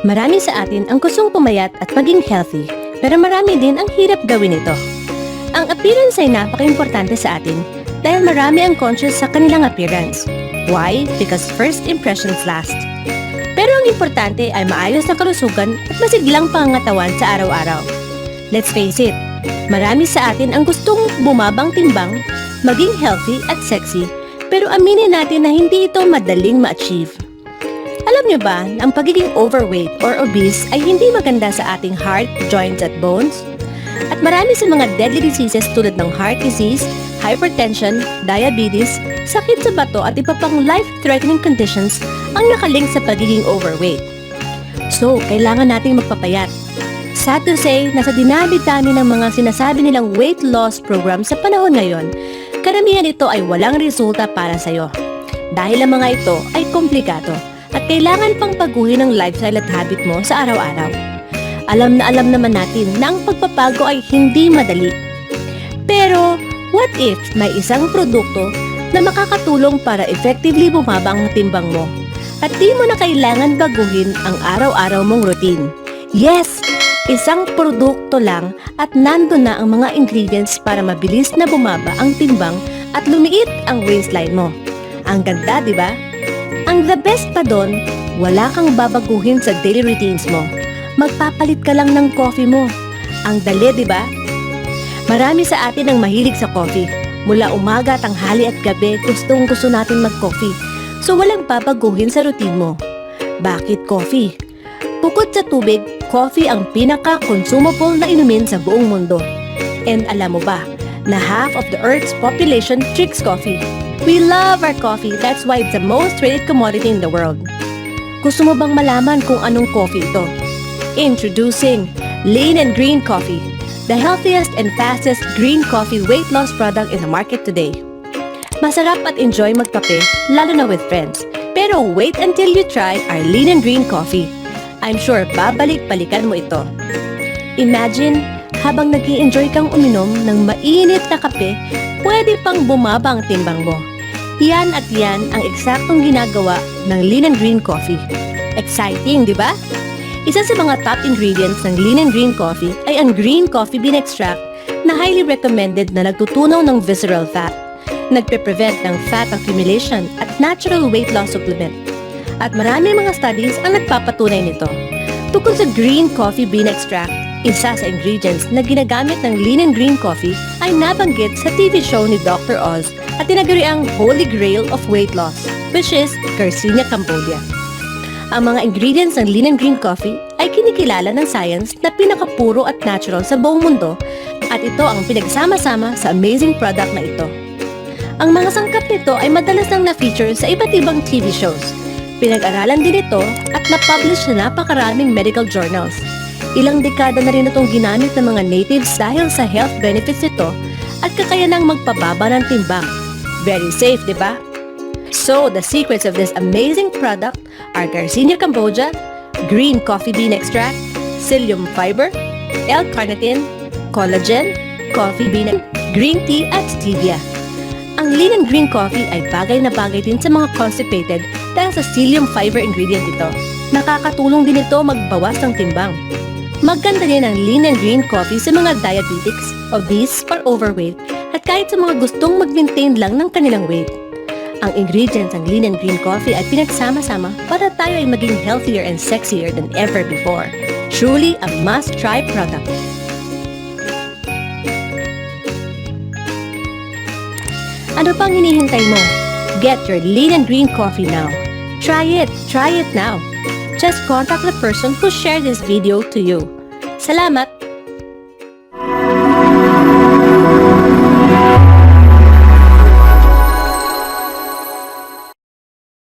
Marami sa atin ang gustong pumayat at maging healthy, pero marami din ang hirap gawin ito. Ang appearance ay napaka-importante sa atin dahil marami ang conscious sa kanilang appearance. Why? Because first impressions last. Pero ang importante ay maayos na kalusugan at masiglang pangangatawan sa araw-araw. Let's face it, marami sa atin ang gustong bumabang timbang, maging healthy at sexy, pero aminin natin na hindi ito madaling ma-achieve. Alam niyo ba na ang pagiging overweight or obese ay hindi maganda sa ating heart, joints at bones? At marami sa mga deadly diseases tulad ng heart disease, hypertension, diabetes, sakit sa bato at iba pang life-threatening conditions ang nakalink sa pagiging overweight. So, kailangan nating magpapayat. Sad to say, nasa dinami-dami ng mga sinasabi nilang weight loss program sa panahon ngayon, karamihan ito ay walang resulta para sa'yo. Dahil ang mga ito ay komplikado at kailangan pang baguhin ang lifestyle at habit mo sa araw-araw. Alam naman natin na ang pagpapago ay hindi madali. Pero, what if may isang produkto na makakatulong para effectively bumaba ang timbang mo at di mo na kailangan baguhin ang araw-araw mong routine? Yes! Isang produkto lang at nandun na ang mga ingredients para mabilis na bumaba ang timbang at lumiit ang waistline mo. Ang ganda, di ba? Ang the best pa doon, wala kang babaguhin sa daily routines mo. Magpapalit ka lang ng coffee mo. Ang dali, di ba? Marami sa atin ang mahilig sa coffee. Mula umaga, tanghali at gabi, gustong-gusto natin mag-coffee. So walang babaguhin sa routine mo. Bakit coffee? Bukod sa tubig, coffee ang pinaka-consumable na inumin sa buong mundo. And alam mo ba, na half of the Earth's population drinks coffee. We love our coffee, that's why it's the most traded commodity in the world. Gusto mo bang malaman kung anong coffee ito? Introducing Lean and Green Coffee, the healthiest and fastest green coffee weight loss product in the market today. Masarap at enjoy magkape, lalo na with friends. Pero wait until you try our Lean and Green Coffee. I'm sure babalik-balikan mo ito. Imagine, habang nag-i-enjoy kang uminom ng mainit na kape, pwede pang bumaba ang timbang mo. Yan at yan ang eksaktong ginagawa ng Lean and Green Coffee. Exciting, di ba? Isa sa mga top ingredients ng Lean and Green Coffee ay ang green coffee bean extract na highly recommended na nagtutunaw ng visceral fat, nagpe-prevent ng fat accumulation at natural weight loss supplement. At marami mga studies ang nagpapatunay nito. Tungkol sa green coffee bean extract, isa sa ingredients na ginagamit ng Lean and Green Coffee ay nabanggit sa TV show ni Dr. Oz at tinaguri ang Holy Grail of Weight Loss, which is Garcinia cambogia. Ang mga ingredients ng Lean and Green Coffee ay kinikilala ng science na pinakapuro at natural sa buong mundo at ito ang pinagsama-sama sa amazing product na ito. Ang mga sangkap nito ay madalas nang na-feature sa iba't ibang TV shows. Pinag-aralan din ito at na-publish sa napakaraming medical journals. Ilang dekada na rin itong ginamit ng mga natives dahil sa health benefits nito at kakayanang magpababa ng timbang. Very safe, di ba? So, the secrets of this amazing product are Garcinia cambogia, green coffee bean extract, psyllium fiber, L-carnitine, collagen, coffee bean, green tea at stevia. Ang Lean and Green Coffee ay bagay na bagay din sa mga constipated dahil sa psyllium fiber ingredient ito. Nakakatulong din ito magbawas ng timbang. Maganda din ang Lean and Green Coffee sa mga diabetics, obese, or overweight at kahit sa mga gustong mag-maintain lang ng kanilang weight. Ang ingredients ng Lean and Green Coffee ay pinagsama-sama para tayo ay maging healthier and sexier than ever before. Truly a must-try product. Ano pang hinihintay mo? Get your Lean and Green Coffee now. Try it now. Just contact the person who shared this video to you. Salamat!